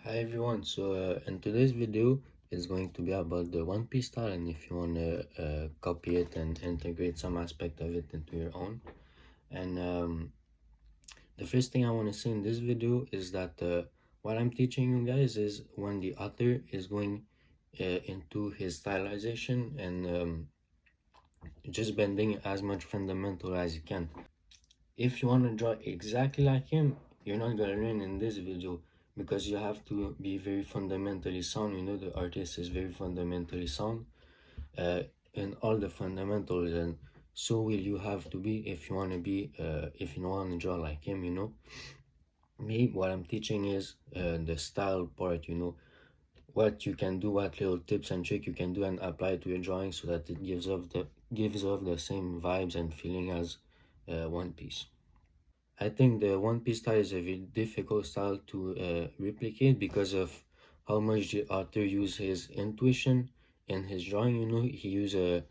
Hi everyone, in today's video is going to be about the One Piece style, and if you want to copy it and integrate some aspect of it into your own. And the first thing I want to say in this video is that what I'm teaching you guys is when the author is going into his stylization and just bending as much fundamental as you can. If you want to draw exactly like him, you're not going to learn in this video because you have to be very fundamentally sound. You know, the artist is very fundamentally sound uh, in all the fundamentals, and so will you have to be if you want to be, if you want to draw like him, you know. Me, what I'm teaching is the style part, you know, what you can do, what little tips and trick you can do and apply it to your drawing so that it gives off the same vibes and feeling as One Piece. I think the One Piece style is a very difficult style to replicate because of how much the author uses his intuition in his drawing. You know, he uses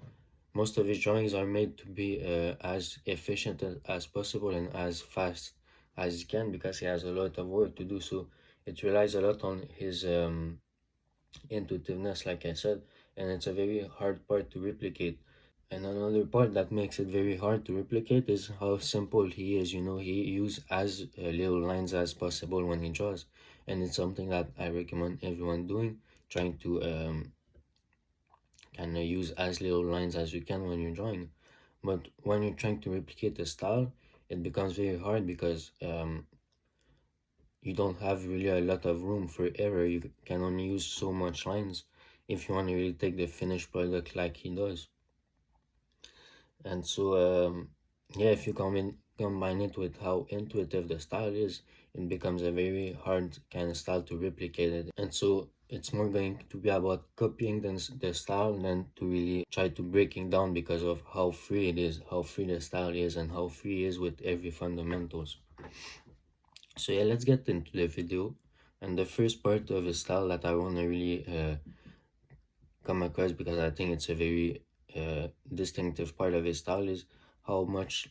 most of his drawings are made to be as efficient as possible and as fast as he can because he has a lot of work to do. So it relies a lot on his intuitiveness, like I said, and it's a very hard part to replicate. And another part that makes it very hard to replicate is how simple he is. You know, he uses as little lines as possible when he draws, and it's something that I recommend everyone doing, trying to kind of use as little lines as you can when you're drawing. But when you're trying to replicate the style, it becomes very hard because you don't have really a lot of room for error. You can only use so much lines if you want to really take the finished product like he does. And yeah, if you combine it with how intuitive the style is, it becomes a very hard kind of style to replicate it. And so it's more going to be about copying the style than to really try to breaking down because of how free it is, how free the style is, and how free it is with every fundamentals. So yeah, let's get into the video. And the first part of the style that I want to really come across, because I think it's a very distinctive part of his style, is how much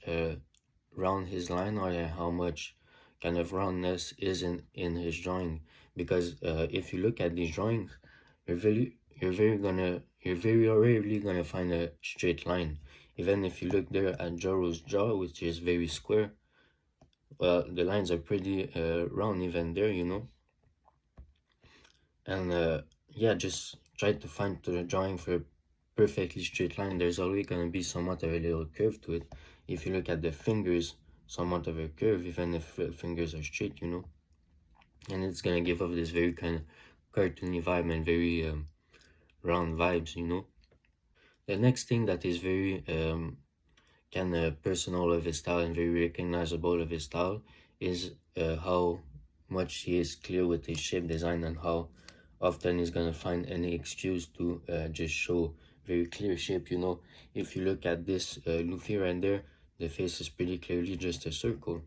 round his line are and how much kind of roundness is in his drawing. Because if you look at these drawings, you're very rarely gonna find a straight line. Even if you look there at Joro's jaw, which is very square, well, the lines are pretty round even there, you know. And yeah, just try to find the drawing for a perfectly straight line. There's always going to be somewhat of a little curve to it. If you look at the fingers, somewhat of a curve, even if the fingers are straight, you know. And it's going to give off this very kind of cartoony vibe and very round vibes, you know. The next thing that is very kind of personal of his style and very recognizable of his style is how much he is clear with his shape design and how often he's gonna find any excuse to just show very clear shape. You know, if you look at this Luffy right there, the face is pretty clearly just a circle,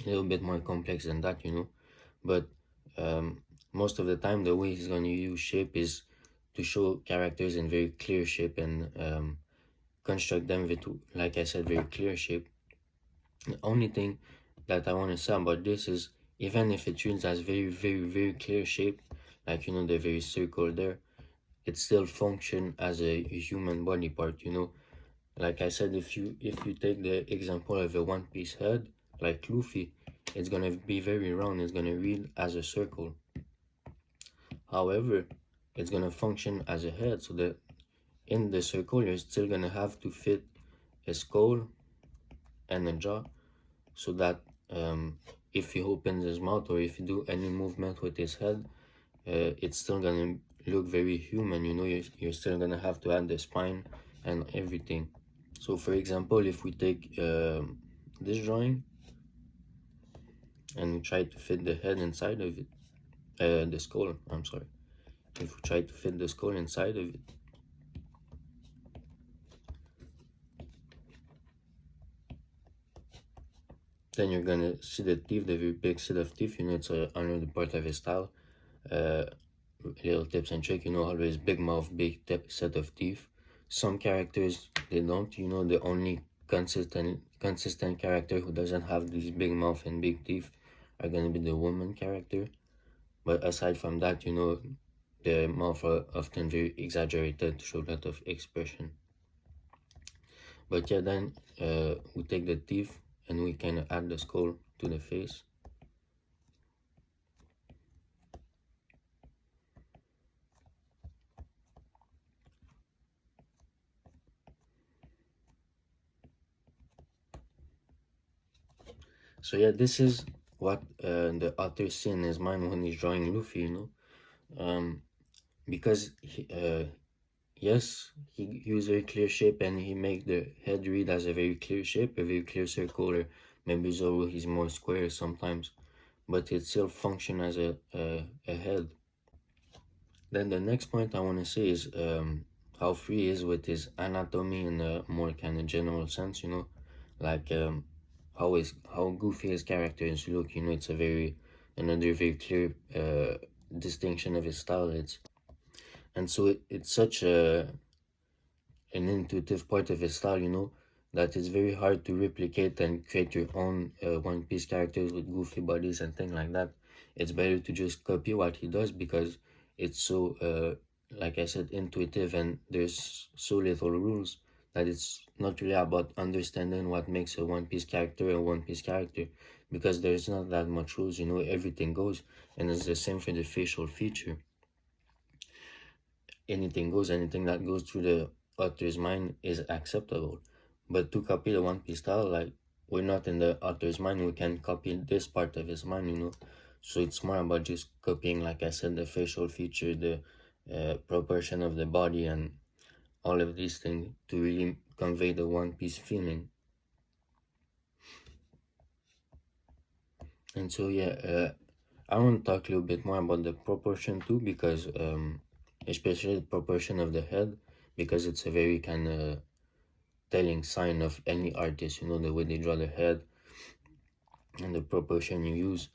a little bit more complex than that, you know. But most of the time the way he's gonna use shape is to show characters in very clear shape and construct them with, like I said, very clear shape. The only thing that I want to say about this is, even if it reads as very clear shape, like, you know, the very circle there, it still function as a human body part, you know. Like I said, if you take the example of a One Piece head, like Luffy, it's gonna be very round, it's gonna read as a circle. However, it's gonna function as a head, so that in the circle you're still gonna have to fit a skull and a jaw, so that if he opens his mouth or if you do any movement with his head, it's still gonna look very human, you know. You're still gonna have to add the spine and everything. So for example, if we take this drawing and we try to fit the head inside of it, the skull, I'm sorry, if we try to fit the skull inside of it, then you're gonna see the teeth, the very big set of teeth, you know. It's another part of his style. Little tips and trick, you know, always big mouth, big set of teeth. Some characters, they don't, you know. The only consistent character who doesn't have this big mouth and big teeth are gonna be the woman character. But aside from that, you know, the mouth are often very exaggerated to show a lot of expression. But yeah, then we take the teeth and we kind of add the skull to the face. So yeah, this is what the author see in his mind when he's drawing Luffy, you know. Because yes, he used very clear shape and he make the head read as a very clear shape, a very clear circle, or maybe Zoro he's more square sometimes, but it still function as a head. Then the next point I want to say is how free he is with his anatomy in a more kind of general sense, you know, like how goofy his characters look, you know. It's a very another very clear distinction of his style. And so it's such an intuitive part of his style, you know, that it's very hard to replicate and create your own One Piece characters with goofy bodies and things like that. It's better to just copy what he does because it's so, like I said, intuitive, and there's so little rules that it's not really about understanding what makes a One Piece character a One Piece character, because there's not that much rules, you know, everything goes, and it's the same for the facial feature. Anything goes, anything that goes through the author's mind is acceptable. But to copy the One Piece style, like, we're not in the author's mind, we can copy this part of his mind, you know. So it's more about just copying, like I said, the facial feature, the proportion of the body, and all of these things to really convey the One Piece feeling. And so, yeah, I want to talk a little bit more about the proportion too, because especially the proportion of the head, because it's a very kind of telling sign of any artist, you know, the way they draw the head and the proportion you use.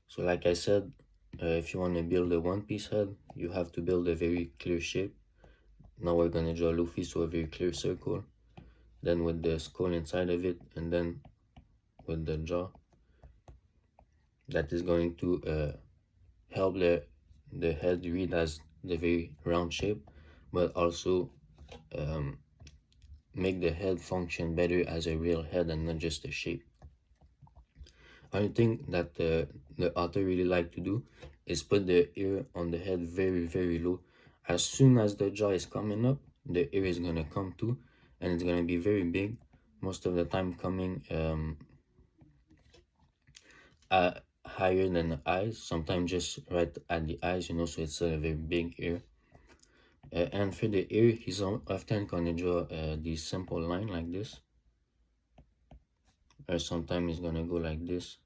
So like I said, if you want to build a One Piece head, you have to build a very clear shape. Now we're gonna draw Luffy, so a very clear circle, then with the skull inside of it, and then with the jaw. That is going to help the head read as the very round shape, but also make the head function better as a real head and not just a shape. I think that the author really like to do is put the ear on the head very, very low. As soon as the jaw is coming up, the ear is gonna come too, and it's gonna be very big. Most of the time coming higher than the eyes, sometimes just right at the eyes, you know, so it's a very big ear. And for the ear, he's often gonna draw this simple line like this, or sometimes he's gonna go like this,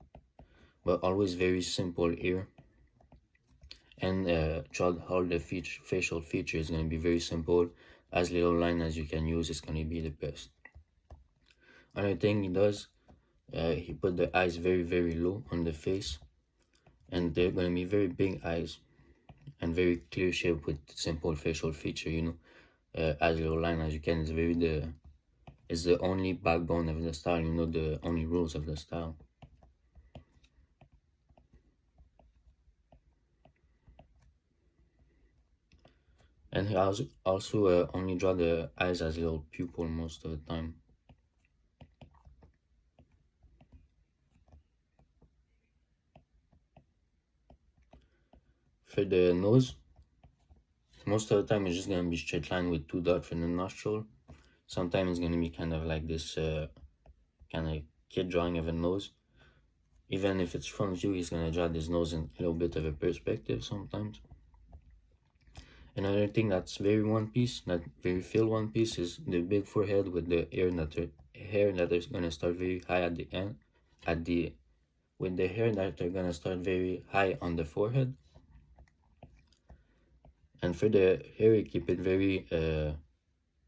but always very simple ear. And throughout all the facial feature is going to be very simple. As little line as you can use is going to be the best. Another thing he does, he put the eyes very, very low on the face, and they're going to be very big eyes and very clear shape with simple facial feature, you know. As little line as you can is the only backbone of the style, you know, the only rules of the style. And he also only draw the eyes as little pupil most of the time. For the nose, most of the time it's just gonna be straight line with two dots for the nostril. Sometimes it's gonna be kind of like this kind of kid drawing of a nose. Even if it's front view, he's gonna draw this nose in a little bit of a perspective sometimes. Another thing that's very One Piece, that very feel One Piece, is the big forehead with the hair that is gonna start very high at the end, with the hair that are gonna start very high on the forehead. And for the hair, you keep it very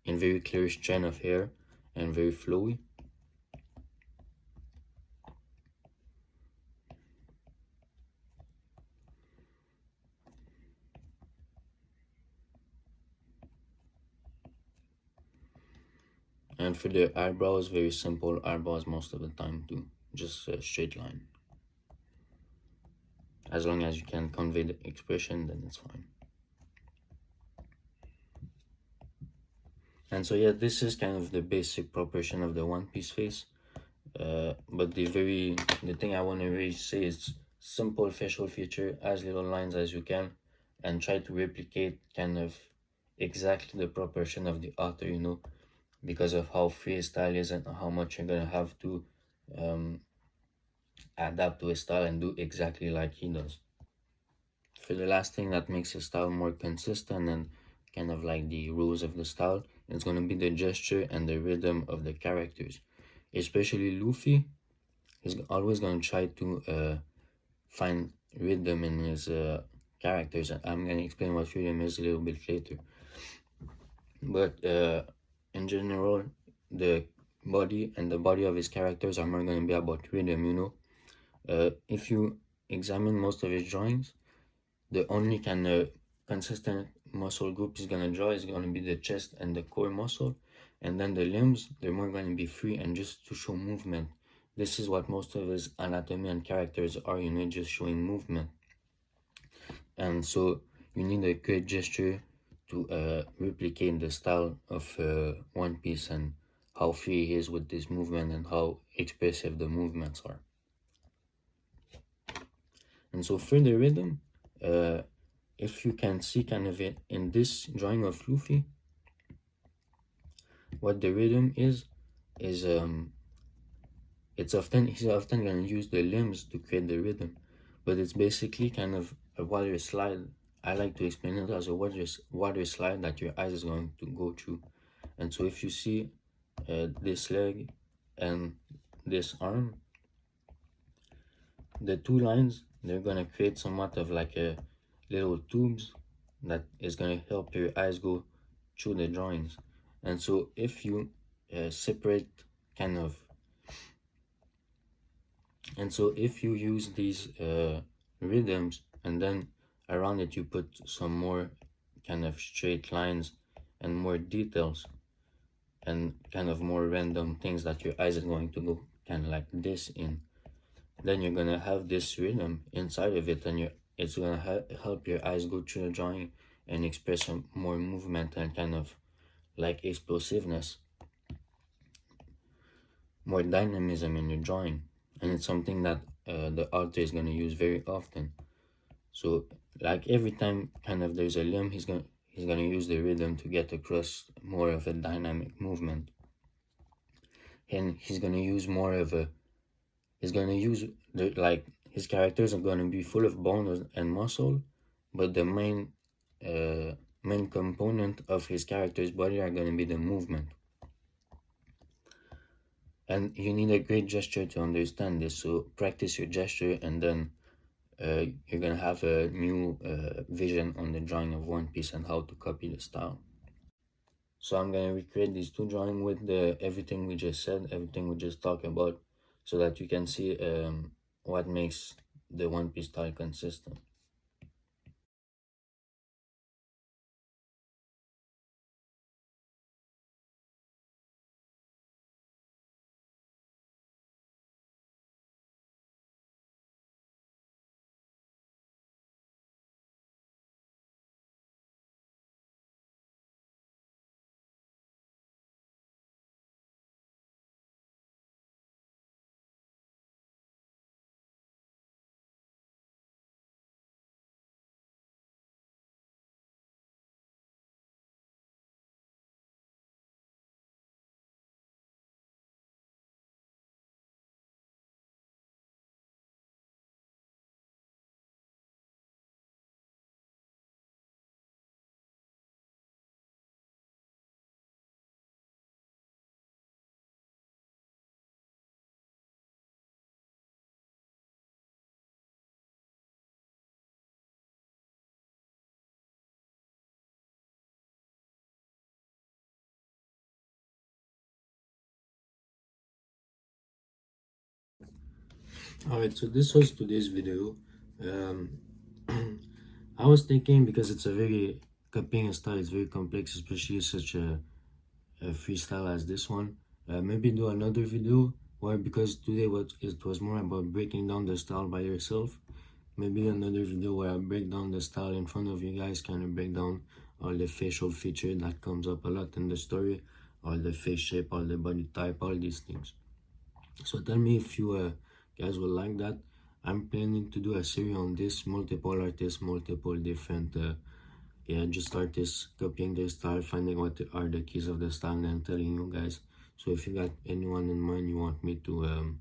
in very clear strand of hair and very flowy. And for the eyebrows, very simple eyebrows most of the time too, just a straight line. As long as you can convey the expression, then it's fine. And so yeah, this is kind of the basic proportion of the one piece face. But the thing I want to really say is simple facial feature, as little lines as you can, and try to replicate kind of exactly the proportion of the author, you know, because of how free his style is and how much you're gonna have to adapt to his style and do exactly like he does. For the last thing that makes his style more consistent and kind of like the rules of the style, it's gonna be the gesture and the rhythm of the characters. Especially Luffy, he's always gonna try to find rhythm in his characters. I'm gonna explain what rhythm is a little bit later. But in general, the body of his characters are more gonna be about rhythm, you know. If you examine most of his drawings, the only kind of consistent muscle group he's gonna draw is gonna be the chest and the core muscle, and then the limbs, they're more gonna be free and just to show movement. This is what most of his anatomy and characters are, you know, just showing movement. And so you need a great gesture to replicate the style of One Piece and how free he is with this movement and how expressive the movements are. And so for the rhythm, if you can see kind of it in this drawing of Luffy, what the rhythm is he's often gonna use the limbs to create the rhythm, but it's basically kind of a water slide. I like to explain it as a water slide that your eyes is going to go through. And so if you see this leg and this arm, the two lines, they're gonna create somewhat of like a little tubes that is gonna help your eyes go through the drawings. And so if you separate kind of, and so if you use these rhythms and then around it you put some more kind of straight lines and more details and kind of more random things that your eyes are going to go kind of like this in, then you're gonna have this rhythm inside of it, and it's gonna help your eyes go through the drawing and express some more movement and kind of like explosiveness, more dynamism in your drawing. And it's something that the author is gonna use very often. So like every time kind of there's a limb, he's gonna use the rhythm to get across more of a dynamic movement. And he's gonna use more of a, he's gonna use the, like his characters are gonna be full of bones and muscle, but the main component of his character's body are gonna be the movement. And you need a great gesture to understand this, so practice your gesture and then you're gonna have a new vision on the drawing of One Piece and how to copy the style. So I'm gonna recreate these two drawings with everything we just said, everything we just talked about, so that you can see what makes the One Piece style consistent. Alright, so this was today's video. Um, I was thinking, because it's a very, copying a style is very complex, especially such a freestyle as this one. Maybe do another video where, because today it was more about breaking down the style by yourself. maybe another video where I break down the style in front of you guys, kind of break down all the facial feature that comes up a lot in the story, all the face shape, all the body type, all these things. So tell me if you guys will like that. I'm planning to do a series on this, multiple artists, multiple different just artists copying their style, finding what are the keys of the style, and then telling you guys. So if you got anyone in mind you want me to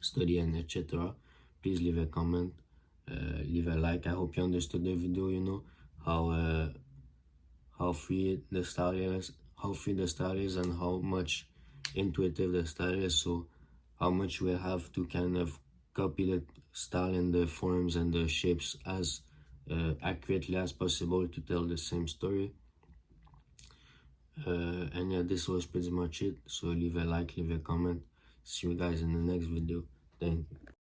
study and etc., please leave a comment, leave a like. I hope you understood the video, you know, how free the style is, and how much intuitive the style is. So how much we have to kind of copy the style and the forms and the shapes as accurately as possible to tell the same story. And yeah, this was pretty much it. So leave a like, leave a comment. See you guys in the next video. Thank you.